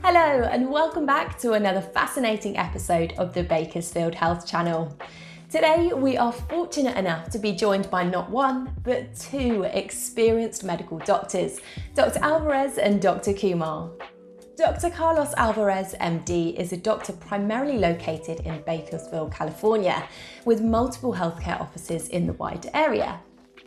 Hello and welcome back to another fascinating episode of the Bakersfield Health Channel. Today we are fortunate enough to be joined by not one, but two experienced medical doctors, Dr. Alvarez and Dr. Kumar. Dr. Carlos Alvarez, MD, is a doctor primarily located in Bakersfield, California, with multiple healthcare offices in the wider area.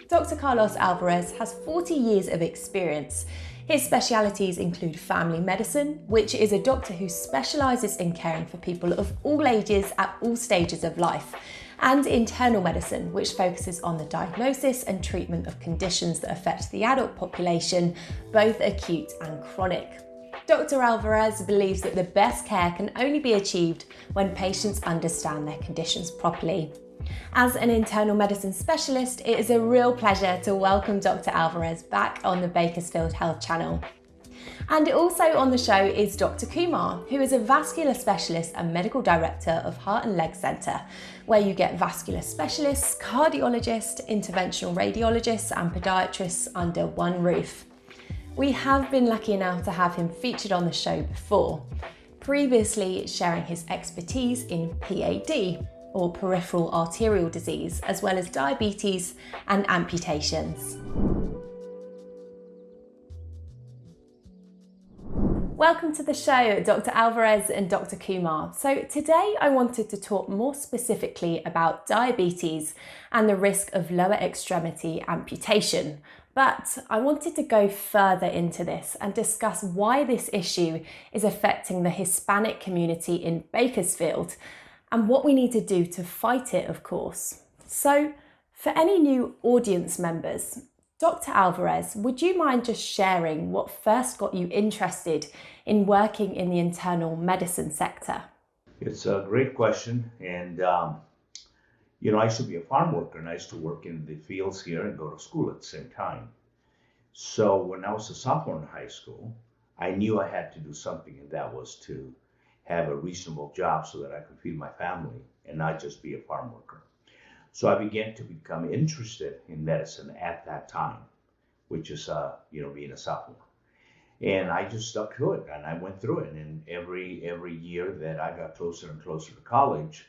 Dr. Carlos Alvarez has 40 years of experience. His specialities include family medicine, which is a doctor who specialises in caring for people of all ages at all stages of life, and internal medicine, which focuses on the diagnosis and treatment of conditions that affect the adult population, both acute and chronic. Dr. Alvarez believes that the best care can only be achieved when patients understand their conditions properly. As an internal medicine specialist, it is a real pleasure to welcome Dr. Alvarez back on the Bakersfield Health Channel. And also on the show is Dr. Kumar, who is a vascular specialist and medical director of Heart and Leg Centre, where you get vascular specialists, cardiologists, interventional radiologists and podiatrists under one roof. We have been lucky enough to have him featured on the show before, previously sharing his expertise in PAD, or peripheral arterial disease, as well as diabetes and amputations. Welcome to the show, Dr. Alvarez and Dr. Kumar. So today I wanted to talk more specifically about diabetes and the risk of lower extremity amputation. But I wanted to go further into this and discuss why this issue is affecting the Hispanic community in Bakersfield and what we need to do to fight it, of course. So, for any new audience members, Dr. Alvarez, would you mind just sharing what first got you interested in working in the internal medicine sector? It's a great question. And, I used to be a farm worker and I used to work in the fields here and go to school at the same time. So when I was a sophomore in high school, I knew I had to do something, and that was to have a reasonable job so that I could feed my family and not just be a farm worker. So I began to become interested in medicine at that time, which is, being a sophomore. And I just stuck to it and I went through it. And every year that I got closer and closer to college,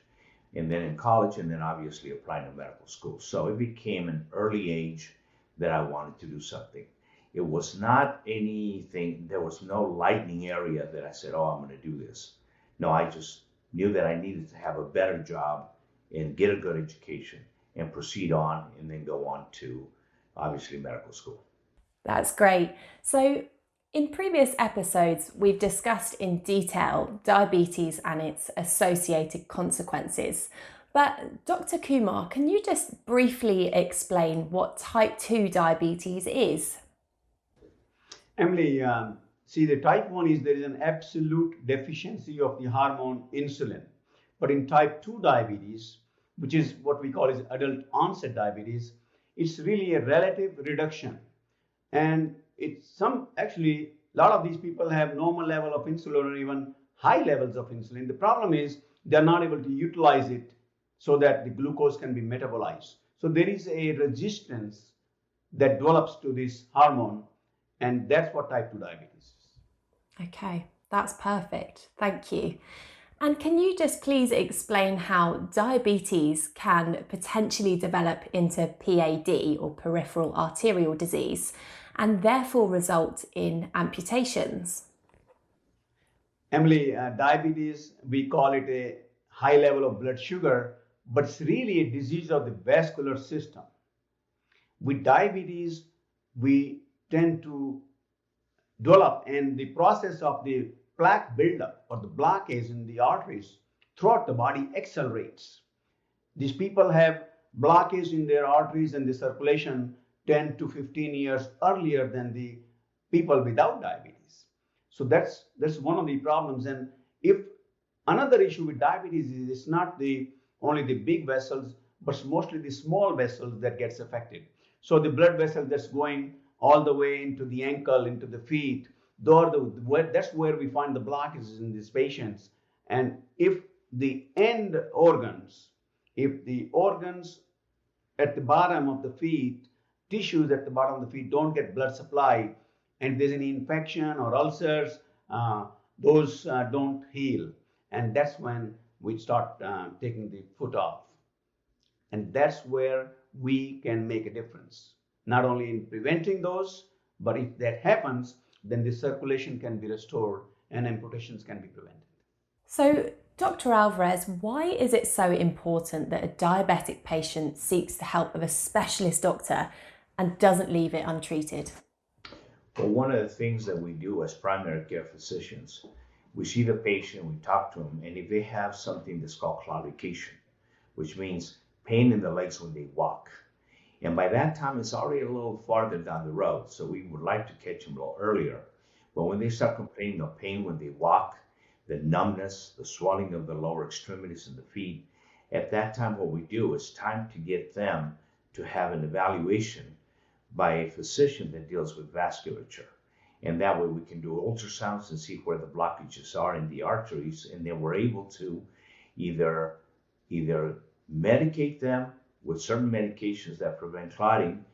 and then in college, and then obviously applying to medical school. So it became an early age that I wanted to do something. It was not anything, there was no lightning area that I said, oh, I'm going to do this. No, I just knew that I needed to have a better job and get a good education and proceed on and then go on to, obviously, medical school. That's great. So in previous episodes, we've discussed in detail diabetes and its associated consequences. But Dr. Kumar, can you just briefly explain what type 2 diabetes is? Emily, see, the type 1 is there is an absolute deficiency of the hormone insulin. But in type 2 diabetes, which is what we call is adult onset diabetes, it's really a relative reduction. And a lot of these people have normal level of insulin or even high levels of insulin. The problem is they're not able to utilize it so that the glucose can be metabolized. So there is a resistance that develops to this hormone, and that's what type 2 diabetes is. Okay, that's perfect. Thank you. And can you just please explain how diabetes can potentially develop into PAD, or peripheral arterial disease, and therefore result in amputations? Emily, diabetes, we call it a high level of blood sugar, but it's really a disease of the vascular system. With diabetes, we tend to develop, and the process of the plaque buildup or the blockage in the arteries throughout the body accelerates. These people have blockage in their arteries and the circulation 10 to 15 years earlier than the people without diabetes. So that's one of the problems. And if another issue with diabetes is it's not only the big vessels, but mostly the small vessels that gets affected. So the blood vessel that's going all the way into the ankle, into the feet, that's where we find the blockages in these patients. And if the organs at the bottom of the feet, tissues at the bottom of the feet don't get blood supply, and if there's any infection or ulcers, those don't heal. And that's when we start taking the foot off. And that's where we can make a difference, not only in preventing those, but if that happens, then the circulation can be restored and amputations can be prevented. So, Dr. Alvarez, why is it so important that a diabetic patient seeks the help of a specialist doctor and doesn't leave it untreated? Well, one of the things that we do as primary care physicians, we see the patient, we talk to them, and if they have something that's called claudication, which means pain in the legs when they walk, and by that time it's already a little farther down the road, so we would like to catch them a little earlier. But when they start complaining of pain when they walk, the numbness, the swelling of the lower extremities and the feet, at that time what we do is time to get them to have an evaluation by a physician that deals with vasculature. And that way we can do ultrasounds and see where the blockages are in the arteries, and then we're able to either medicate them with certain medications that prevent clotting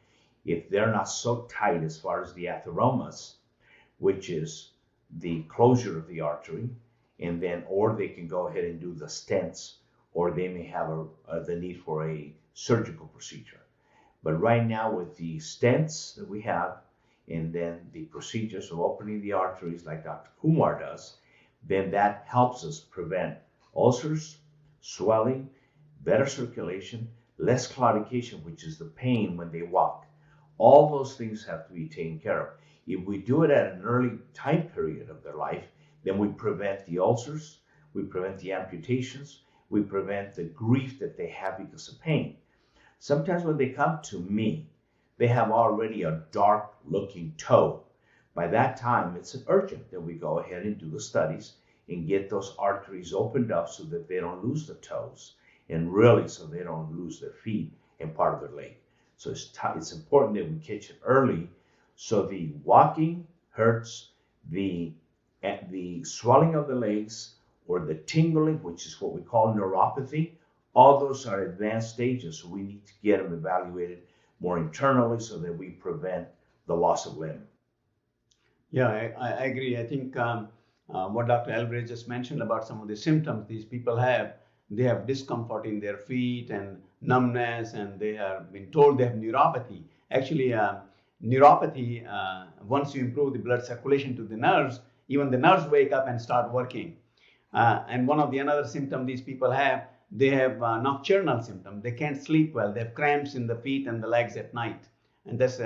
if they're not so tight as far as the atheromas, which is the closure of the artery, and then or they can go ahead and do the stents, or they may have the need for a surgical procedure. But right now with the stents that we have, and then the procedures of opening the arteries like Dr. Kumar does, then that helps us prevent ulcers, swelling, better circulation, less claudication, which is the pain when they walk. All those things have to be taken care of. If we do it at an early time period of their life, then we prevent the ulcers, we prevent the amputations, we prevent the grief that they have because of pain. Sometimes when they come to me, they have already a dark looking toe. By that time, it's urgent that we go ahead and do the studies and get those arteries opened up so that they don't lose the toes, and really so they don't lose their feet and part of their leg. So it's important that we catch it early so the walking hurts, the swelling of the legs, or the tingling, which is what we call neuropathy. All those are advanced stages, so we need to get them evaluated more internally so that we prevent the loss of limb. Yeah, I agree. I think what Dr. Alvarez just mentioned about some of the symptoms these people have, they have discomfort in their feet and numbness, and they have been told they have neuropathy. Actually, neuropathy, once you improve the blood circulation to the nerves, even the nerves wake up and start working. And one of the another symptoms these people have, they have nocturnal symptoms. They can't sleep well. They have cramps in the feet and the legs at night. And that's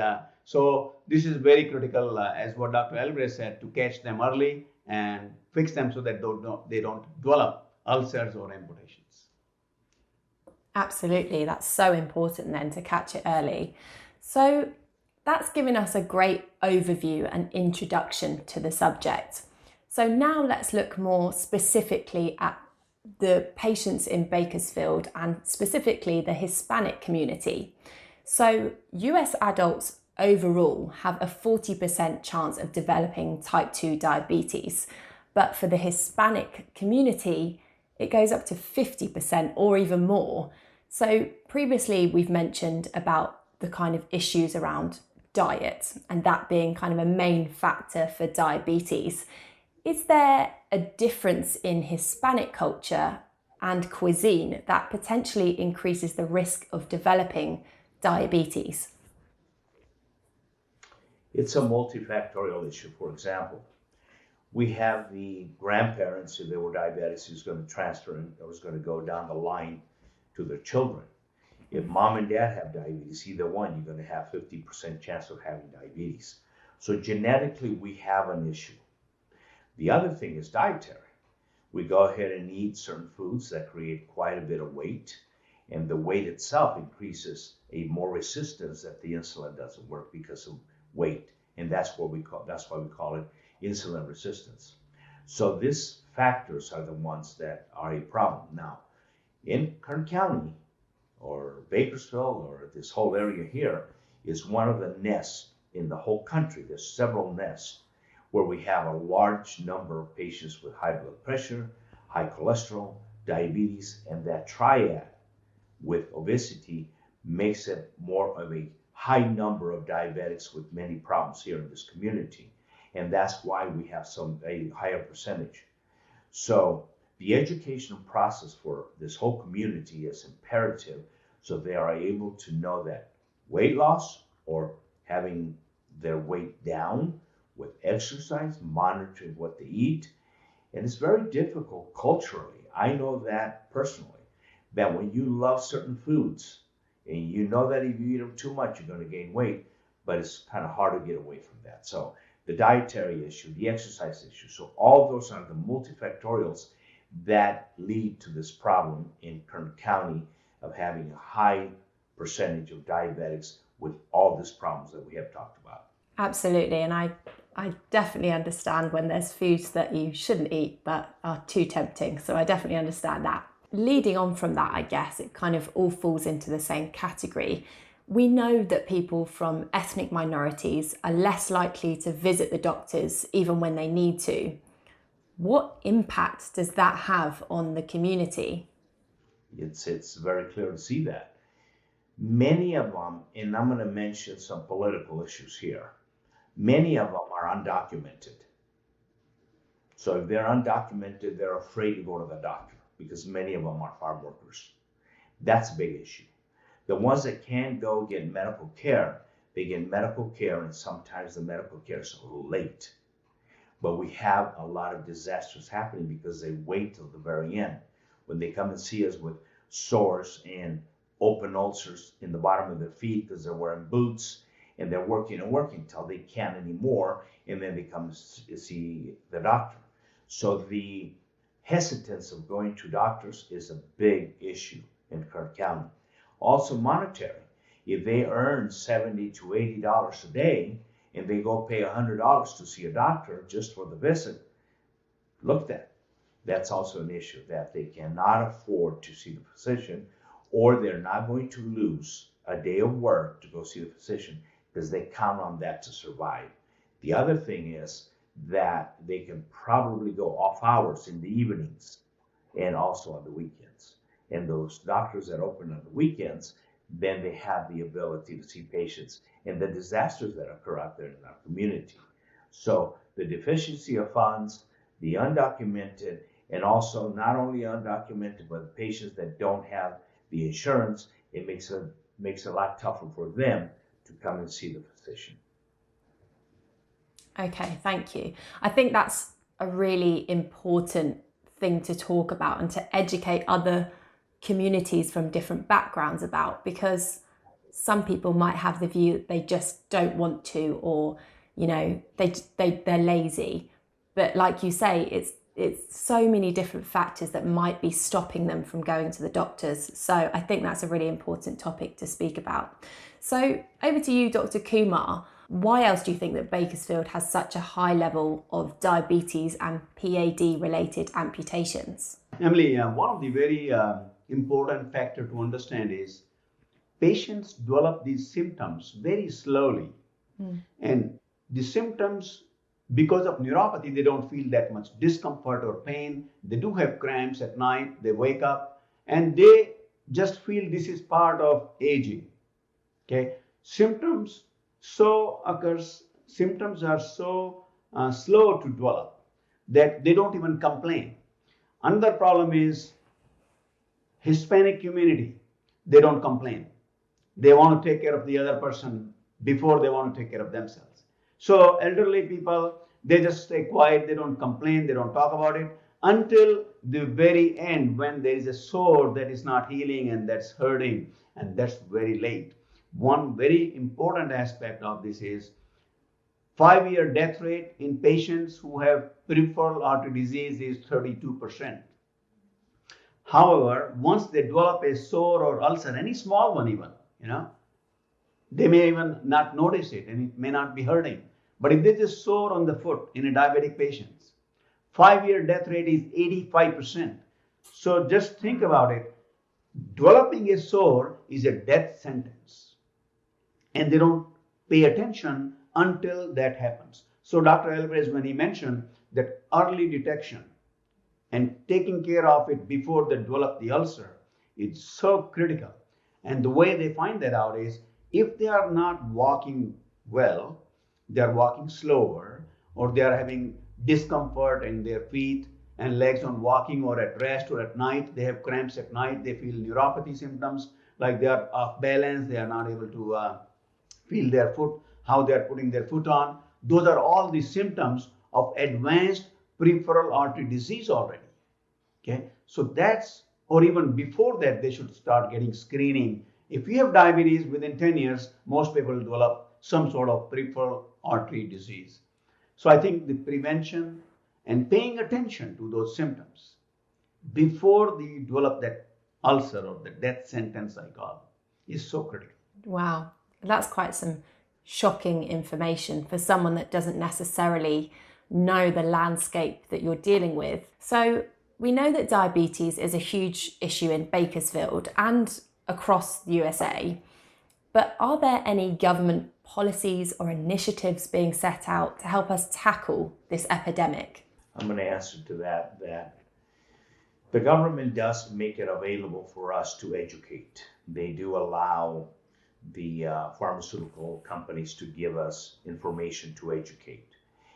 so this is very critical, as what Dr. Alvarez said, to catch them early and fix them so that they don't develop ulcers or amputations. Absolutely, that's so important then to catch it early. So that's given us a great overview and introduction to the subject. So now let's look more specifically at the patients in Bakersfield and specifically the Hispanic community. So US adults overall have a 40% chance of developing type 2 diabetes, but for the Hispanic community, it goes up to 50% or even more. So previously we've mentioned about the kind of issues around diet and that being kind of a main factor for diabetes. Is there a difference in Hispanic culture and cuisine that potentially increases the risk of developing diabetes? It's a multifactorial issue. For example, we have the grandparents, if they were diabetics, who's going to transfer and was going to go down the line to their children. If mom and dad have diabetes, either one, you're going to have 50% chance of having diabetes. So genetically, we have an issue. The other thing is dietary. We go ahead and eat certain foods that create quite a bit of weight, and the weight itself increases a more resistance that the insulin doesn't work because of weight, and that's why we call it insulin resistance. So these factors are the ones that are a problem. Now, in Kern County, or Bakersfield, or this whole area here, is one of the nests in the whole country. There's several nests where we have a large number of patients with high blood pressure, high cholesterol, diabetes, and that triad with obesity makes it more of a high number of diabetics with many problems here in this community. and that's why we have a higher percentage. So the educational process for this whole community is imperative, so they are able to know that weight loss or having their weight down with exercise, monitoring what they eat. And it's very difficult culturally. I know that personally, that when you love certain foods and you know that if you eat them too much, you're going to gain weight, but it's kind of hard to get away from that. So the dietary issue, the exercise issue, so all those are the multifactorials that lead to this problem in Kern County of having a high percentage of diabetics with all these problems that we have talked about. Absolutely, and I definitely understand when there's foods that you shouldn't eat but are too tempting, so I definitely understand that. Leading on from that, I guess it kind of all falls into the same category. We know that people from ethnic minorities are less likely to visit the doctors even when they need to. What impact does that have on the community? It's very clear to see that. Many of them, and I'm going to mention some political issues here, many of them are undocumented. So if they're undocumented, they're afraid to go to the doctor because many of them are farm workers. That's a big issue. The ones that can go get medical care, they get medical care, and sometimes the medical care is late. But we have a lot of disasters happening because they wait till the very end. When they come and see us with sores and open ulcers in the bottom of their feet because they're wearing boots and they're working till they can't anymore, and then they come to see the doctor. So the hesitance of going to doctors is a big issue in Kern County. Also monetary. If they earn $70 to $80 a day and they go pay $100 to see a doctor just for the visit, look at that's also an issue, that they cannot afford to see the physician, or they're not going to lose a day of work to go see the physician because they count on that to survive. The other thing is that they can probably go off hours in the evenings and also on the weekends. And those doctors that open on the weekends, then they have the ability to see patients and the disasters that occur out there in our community. So the deficiency of funds, the undocumented, and also not only undocumented, but the patients that don't have the insurance, it makes it a lot tougher for them to come and see the physician. Okay, thank you. I think that's a really important thing to talk about and to educate other communities from different backgrounds about, because some people might have the view that they just don't want to, or they're lazy. But like you say, it's so many different factors that might be stopping them from going to the doctors. So I think that's a really important topic to speak about. So over to you, Dr. Kumar. Why else do you think that Bakersfield has such a high level of diabetes and PAD related amputations? Emily, one of the very important factor to understand is patients develop these symptoms very slowly. And the symptoms, because of neuropathy, they don't feel that much discomfort or pain. They do have cramps at night. They wake up and they just feel this is part of aging. Okay, symptoms are so slow to develop that they don't even complain. Another problem is Hispanic community. They don't complain. They want to take care of the other person before they want to take care of themselves. So elderly people, they just stay quiet. They don't complain. They don't talk about it until the very end, when there is a sore that is not healing and that's hurting, and that's very late. One very important aspect of this is 5-year death rate in patients who have peripheral artery disease is 32%. However, once they develop a sore or ulcer, any small one even, they may even not notice it and it may not be hurting. But if there's a sore on the foot in a diabetic patient, 5-year death rate is 85%. So just think about it. Developing a sore is a death sentence. And they don't pay attention until that happens. So Dr. Alvarez, when he mentioned that early detection and taking care of it before they develop the ulcer, it's so critical. And the way they find that out is if they are not walking well, they're walking slower, or they are having discomfort in their feet and legs on walking or at rest or at night. They have cramps at night. They feel neuropathy symptoms, like they are off balance. They are not able to feel their foot, how they are putting their foot on. Those are all the symptoms of advanced peripheral artery disease already. Okay, so that's, or even before that, they should start getting screening. If you have diabetes, within 10 years, most people develop some sort of peripheral artery disease. So I think the prevention and paying attention to those symptoms before they develop that ulcer or the death sentence, I call, is so critical. Wow, that's quite some shocking information for someone that doesn't necessarily know the landscape that you're dealing with. So we know that diabetes is a huge issue in Bakersfield and across the USA, but are there any government policies or initiatives being set out to help us tackle this epidemic? I'm going to answer to that the government does make it available for us to educate. They do allow the pharmaceutical companies to give us information to educate.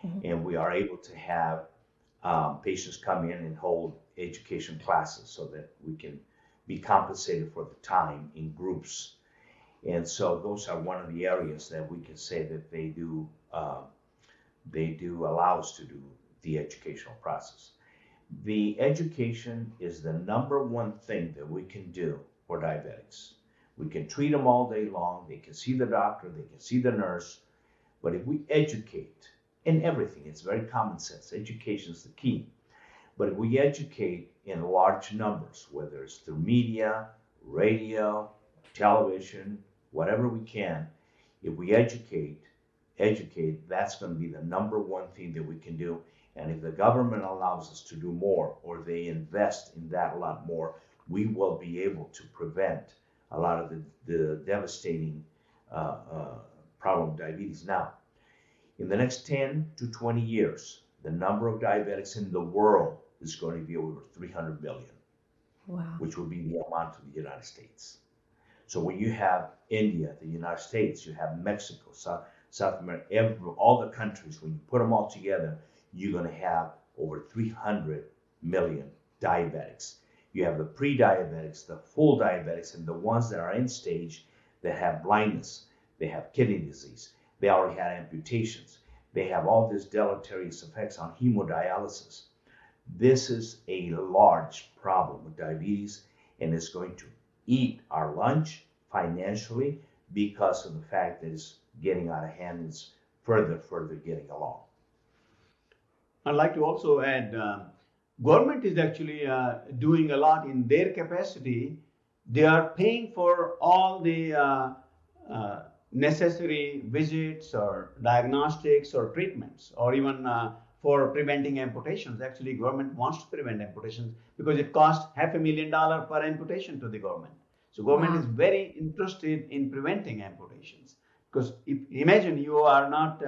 Mm-hmm. And we are able to have patients come in and hold education classes so that we can be compensated for the time in groups. And so those are one of the areas that we can say that they do allow us to do the educational process. The education is the number one thing that we can do for diabetics. We can treat them all day long. They can see the doctor, they can see the nurse. But if we educate in everything, it's very common sense. Education is the key. But if we educate in large numbers, whether it's through media, radio, television, whatever we can, if we educate, that's going to be the number one thing that we can do. And if the government allows us to do more, or they invest in that a lot more, we will be able to prevent a lot of the devastating problem of diabetes. Now, in the next 10 to 20 years, the number of diabetics in the world is going to be over 300 million, wow, which will be the amount of the United States. So when you have India, the United States, you have Mexico, South America, all the countries, when you put them all together, you're going to have over 300 million diabetics. You have the pre-diabetics, the full diabetics, and the ones that are end stage that have blindness, they have kidney disease, they already had amputations, they have all these deleterious effects on hemodialysis. This is a large problem with diabetes, and it's going to eat our lunch financially because of the fact that it's getting out of hand and it's further getting along. I'd like to also add, government is actually doing a lot in their capacity. They are paying for all the necessary visits or diagnostics or treatments, or even for preventing amputations. Actually, government wants to prevent amputations because it costs $500,000 per amputation to the government. So government is very interested in preventing amputations. Because imagine you are not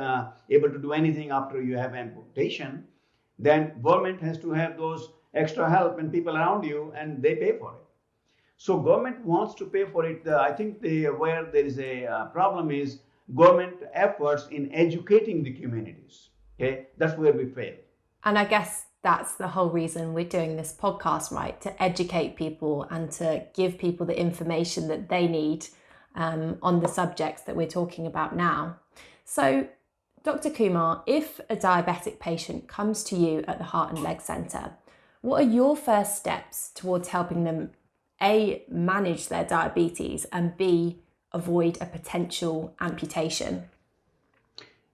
able to do anything after you have amputation, then government has to have those extra help and people around you, and they pay for it. So government wants to pay for it. I think where there is a problem is government efforts in educating the communities. Okay, that's where we fail. And I guess that's the whole reason we're doing this podcast, right? To educate people and to give people the information that they need on the subjects that we're talking about now. So, Dr. Kumar, if a diabetic patient comes to you at the Heart and Leg Centre, what are your first steps towards helping them, A, manage their diabetes, and B, avoid a potential amputation?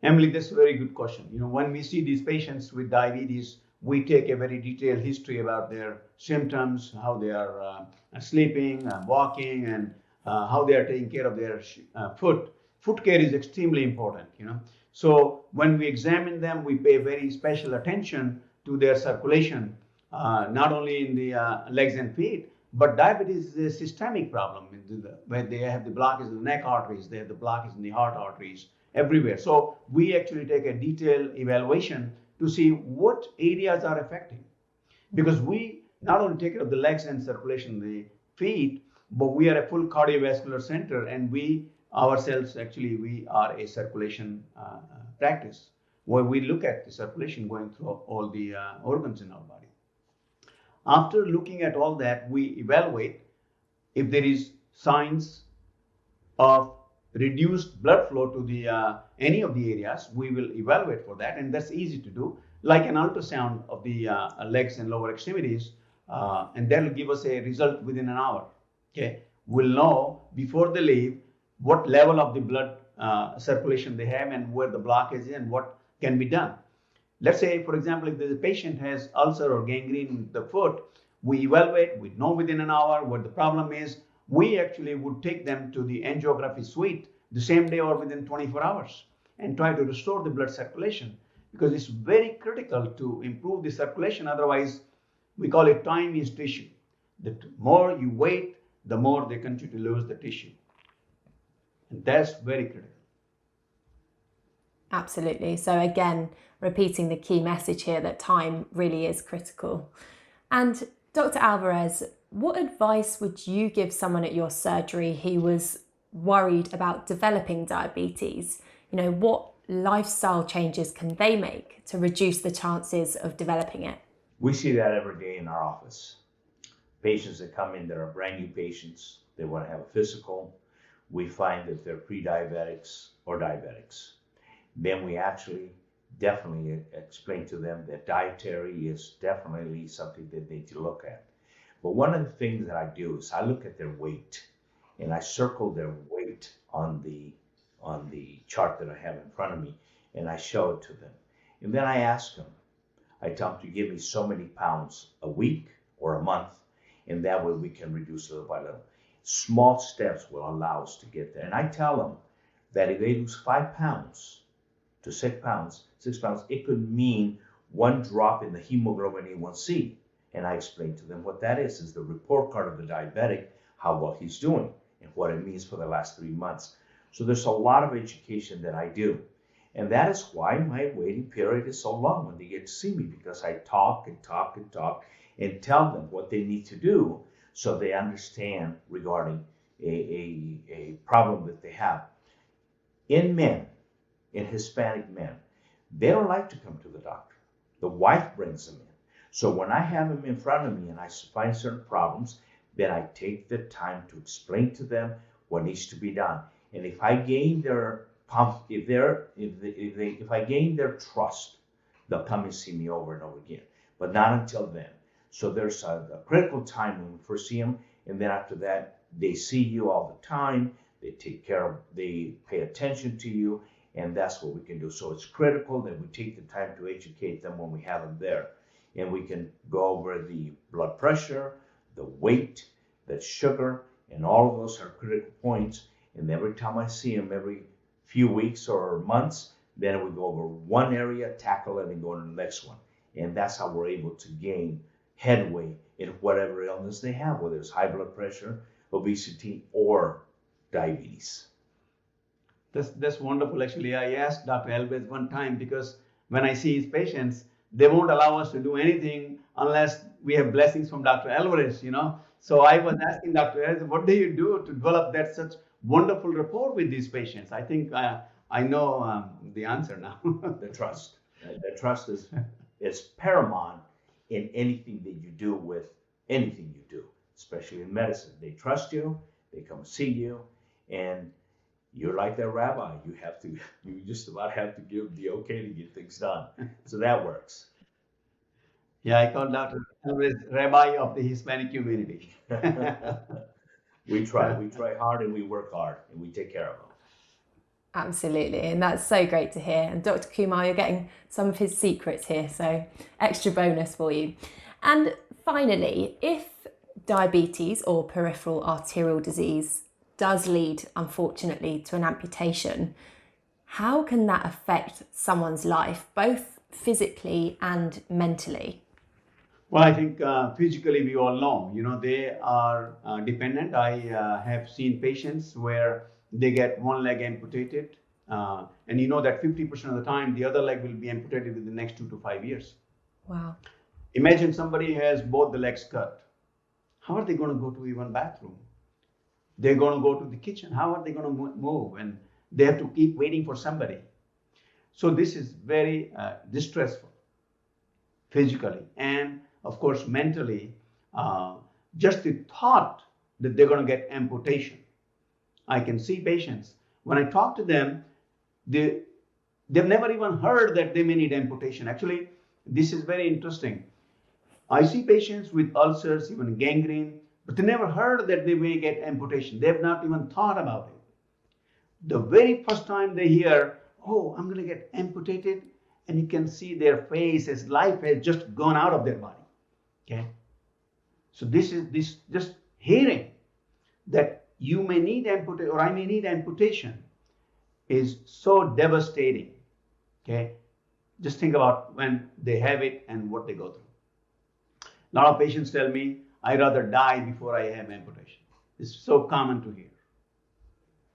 Emily, that's a very good question. When we see these patients with diabetes, we take a very detailed history about their symptoms, how they are sleeping, walking, and how they are taking care of their foot. Foot care is extremely important, So when we examine them, we pay very special attention to their circulation, not only in the legs and feet, but diabetes is a systemic problem. Where they have the blockage in the neck arteries, they have the blockage in the heart arteries, everywhere. So we actually take a detailed evaluation to see what areas are affecting. Because we not only take care of the legs and circulation in the feet, but we are a full cardiovascular center, and we ourselves, actually, we are a circulation practice. where we look at the circulation going through all the organs in our body. After looking at all that, we evaluate if there is signs of reduced blood flow to the any of the areas. We will evaluate for that, and that's easy to do, like an ultrasound of the legs and lower extremities, and that will give us a result within an hour. Okay, we'll know before they leave what level of the blood circulation they have and where the blockage is and what can be done. Let's say, for example, if the patient has ulcer or gangrene in the foot, we evaluate, we know within an hour what the problem is. We actually would take them to the angiography suite the same day or within 24 hours and try to restore the blood circulation, because it's very critical to improve the circulation. Otherwise, we call it time is tissue. The more you wait, the more they continue to lose the tissue. And that's very critical. Absolutely. So again, repeating the key message here that time really is critical. And Dr. Alvarez, what advice would you give someone at your surgery who was worried about developing diabetes? What lifestyle changes can they make to reduce the chances of developing it? We see that every day in our office. Patients that come in that are brand new patients, they want to have a physical. We find that they're pre-diabetics or diabetics. Then we actually definitely explain to them that dietary is definitely something that they need to look at. But one of the things that I do is I look at their weight, and I circle their weight on the chart that I have in front of me, and I show it to them. And then I ask them, I tell them to give me so many pounds a week or a month, and that way we can reduce little by little. Small steps will allow us to get there. And I tell them that if they lose 5 pounds to 6 pounds, it could mean one drop in the hemoglobin A1C. And I explain to them what that is the report card of the diabetic, how well he's doing, and what it means for the last 3 months. So there's a lot of education that I do. And that is why my waiting period is so long when they get to see me, because I talk and talk and talk and tell them what they need to do so they understand regarding a problem that they have. In men, in Hispanic men, they don't like to come to the doctor. The wife brings them in. So when I have them in front of me and I find certain problems, then I take the time to explain to them what needs to be done. And if I gain their if I gain their trust, they'll come and see me over and over again. But not until then. So there's a critical time when we first see them, and then after that, they see you all the time. They they pay attention to you, and that's what we can do. So it's critical that we take the time to educate them when we have them there. And we can go over the blood pressure, the weight, the sugar, and all of those are critical points. And every time I see them, every few weeks or months, then we go over one area, tackle it, and go to the next one. And that's how we're able to gain headway in whatever illness they have, whether it's high blood pressure, obesity, or diabetes. That's wonderful. Actually, I asked Dr. Alvarez one time, because when I see his patients, they won't allow us to do anything unless we have blessings from Dr. Alvarez, So I was asking Dr. Alvarez, what do you do to develop that such wonderful rapport with these patients? I think I know the answer now. The trust. The trust is paramount in anything that you do with anything you do, especially in medicine. They trust you, they come see you, and you're like their rabbi. You just about have to give the okay to get things done. So that works. Yeah, I call Dr. Alvarez rabbi of the Hispanic community. We try hard, and we work hard, and we take care of them. Absolutely, and that's so great to hear. And Dr. Kumar, you're getting some of his secrets here, so extra bonus for you. And finally, if diabetes or peripheral arterial disease does lead, unfortunately, to an amputation, how can that affect someone's life, both physically and mentally? Well, I think physically we all know, they are dependent. I have seen patients where they get one leg amputated, and you know that 50% of the time the other leg will be amputated within the next 2 to 5 years. Wow. Imagine somebody has both the legs cut. How are they going to go to even bathroom? They're going to go to the kitchen. How are they going to move? And they have to keep waiting for somebody. So this is very distressful physically and of course mentally. Just the thought that they're going to get amputation. I can see patients, when I talk to them, they've never even heard that they may need amputation. Actually, this is very interesting. I see patients with ulcers, even gangrene, but they never heard that they may get amputation. They've not even thought about it. The very first time they hear, oh, I'm going to get amputated, and you can see their face as life has just gone out of their body. Okay? So this just hearing that you may need amputation or I may need amputation is so devastating. Okay? Just think about when they have it and what they go through. A lot of patients tell me, I'd rather die before I have amputation. It's so common to hear.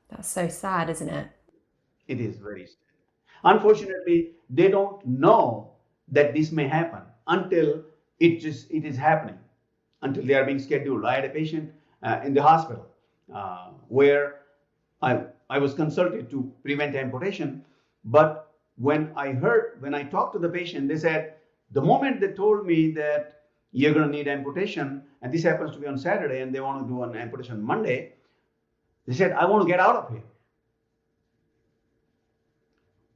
That's so sad, isn't it? It is very sad. Unfortunately, they don't know that this may happen until it is happening, until they are being scheduled. I had a patient in the hospital where I was consulted to prevent amputation, but when I talked to the patient, they said, the moment they told me that you're going to need amputation, and this happens to be on Saturday, and they want to do an amputation Monday, they said, I want to get out of here.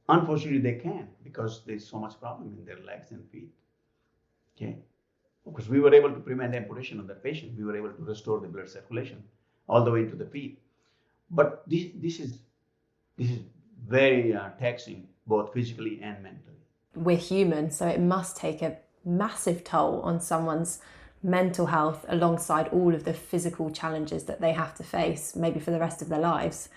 Unfortunately, they can't because there's so much problem in their legs and feet. Okay, because we were able to prevent amputation of that patient. We were able to restore the blood circulation all the way to the feet. But this is very taxing, both physically and mentally. We're human, so it must take a massive toll on someone's mental health alongside all of the physical challenges that they have to face, maybe for the rest of their lives.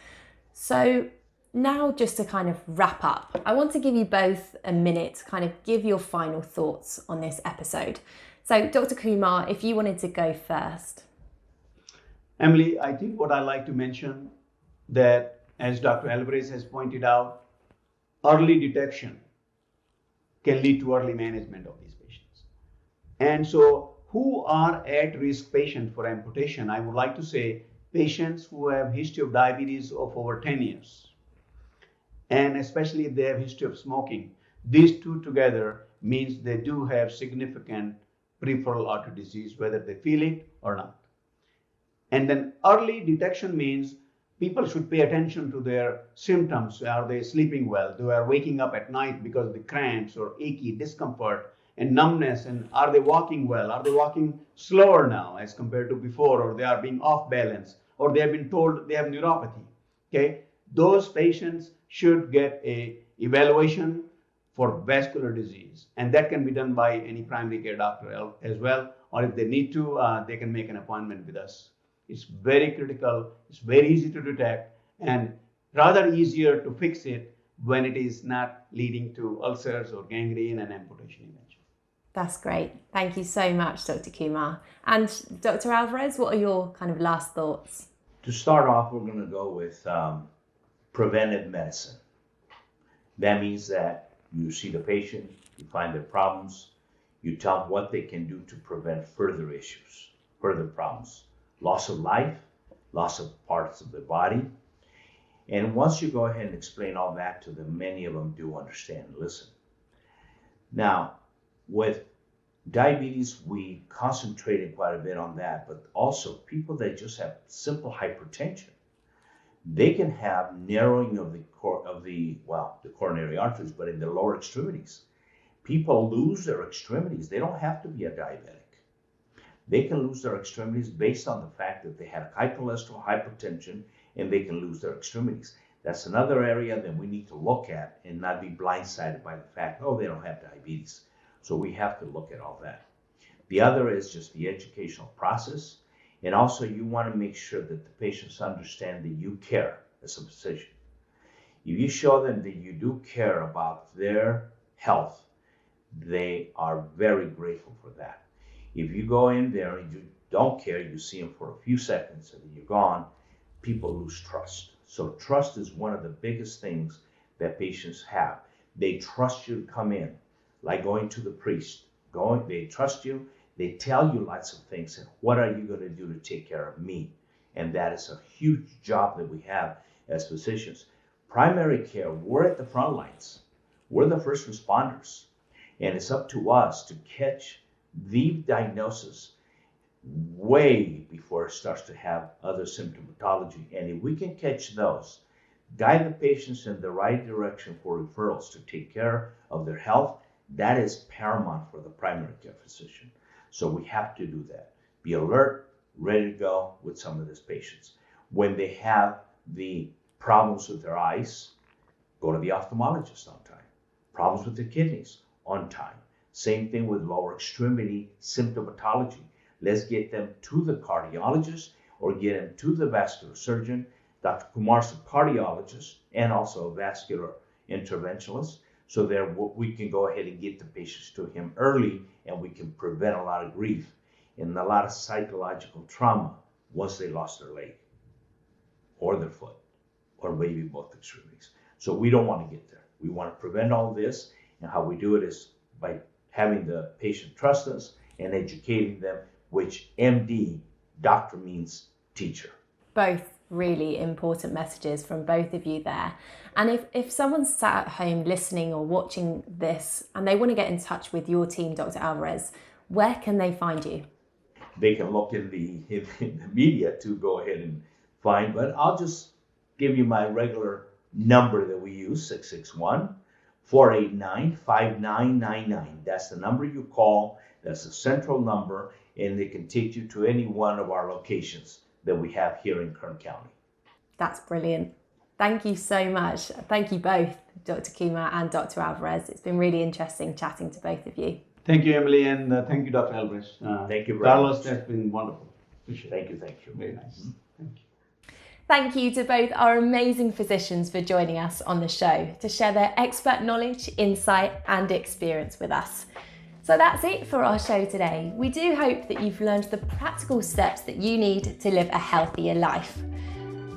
So now, just to kind of wrap up, I want to give you both a minute to kind of give your final thoughts on this episode. So Dr. Kumar, if you wanted to go first. Emily, I think what I like to mention that, as Dr. Alvarez has pointed out, early detection can lead to early management of these patients. And so who are at-risk patients for amputation? I would like to say patients who have history of diabetes of over 10 years. And especially if they have history of smoking. These two together means they do have significant peripheral artery disease, whether they feel it or not. And then early detection means people should pay attention to their symptoms. Are they sleeping well? They are waking up at night because of the cramps or achy discomfort and numbness. And are they walking well? Are they walking slower now as compared to before? Or they are being off balance? Or they have been told they have neuropathy? Okay, those patients should get a evaluation for vascular disease, and that can be done by any primary care doctor as well, or if they need to, they can make an appointment with us. It's very critical, it's very easy to detect, and rather easier to fix it when it is not leading to ulcers or gangrene and amputation eventually. That's great. Thank you so much, Dr. Kumar. And Dr. Alvarez, what are your kind of last thoughts? To start off, we're going to go with preventive medicine. That means that you see the patient, you find their problems, you tell them what they can do to prevent further issues, further problems, loss of life, loss of parts of the body. And once you go ahead and explain all that to them, many of them do understand and listen. Now, with diabetes, we concentrated quite a bit on that, but also people that just have simple hypertension, they can have narrowing of the coronary arteries, but in the lower extremities. People lose their extremities. They don't have to be a diabetic. They can lose their extremities based on the fact that they have high cholesterol, hypertension, and they can lose their extremities. That's another area that we need to look at and not be blindsided by the fact, oh, they don't have diabetes. So we have to look at all that. The other is just the educational process. And also you want to make sure that the patients understand that you care as a physician. If you show them that you do care about their health, they are very grateful for that. If you go in there and you don't care, you see them for a few seconds and then you're gone, people lose trust. So trust is one of the biggest things that patients have. They trust you to come in, like going to the priest. They trust you. They tell you lots of things, and what are you going to do to take care of me? And that is a huge job that we have as physicians. Primary care, we're at the front lines. We're the first responders, and it's up to us to catch the diagnosis way before it starts to have other symptomatology. And if we can catch those, guide the patients in the right direction for referrals to take care of their health, that is paramount for the primary care physician. So we have to do that. Be alert, ready to go with some of these patients. When they have the problems with their eyes, go to the ophthalmologist on time. Problems with the kidneys, on time. Same thing with lower extremity symptomatology. Let's get them to the cardiologist or get them to the vascular surgeon. Dr. Kumar's a cardiologist and also a vascular interventionist. So that we can go ahead and get the patients to him early, and we can prevent a lot of grief and a lot of psychological trauma once they lost their leg or their foot or maybe both extremities. So we don't want to get there. We want to prevent all this, and how we do it is by having the patient trust us and educating them, which MD, doctor, means teacher. Both really important messages from both of you there. And if someone's sat at home listening or watching this and they want to get in touch with your team, Dr. Alvarez, where can they find you? They can look in the media to go ahead and find, but I'll just give you my regular number that we use, 661-489-5999. That's the number you call. That's the central number, and they can take you to any one of our locations that we have here in Kern County. That's brilliant. Thank you so much. Thank you both, Dr. Kumar and Dr. Alvarez. It's been really interesting chatting to both of you. Thank you, Emily, and thank you, Dr. Alvarez. Thank you very Carlos, much. that's been wonderful. Appreciate it. Thank you. Very nice. Mm-hmm. Thank you. Thank you to both our amazing physicians for joining us on the show to share their expert knowledge, insight, and experience with us. So that's it for our show today. We do hope that you've learned the practical steps that you need to live a healthier life.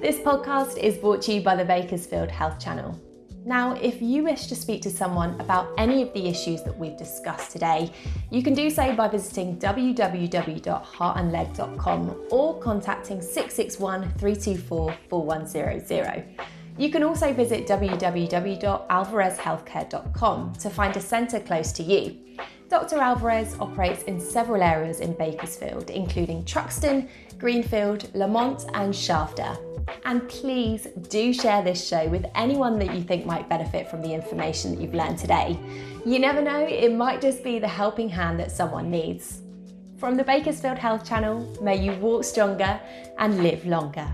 This podcast is brought to you by the Bakersfield Health Channel. Now, if you wish to speak to someone about any of the issues that we've discussed today, you can do so by visiting www.heartandleg.com or contacting 661-324-4100. You can also visit www.alvarezhealthcare.com to find a centre close to you. Dr. Alvarez operates in several areas in Bakersfield, including Truxton, Greenfield, Lamont and Shafter. And please do share this show with anyone that you think might benefit from the information that you've learned today. You never know, it might just be the helping hand that someone needs. From the Bakersfield Health Channel, may you walk stronger and live longer.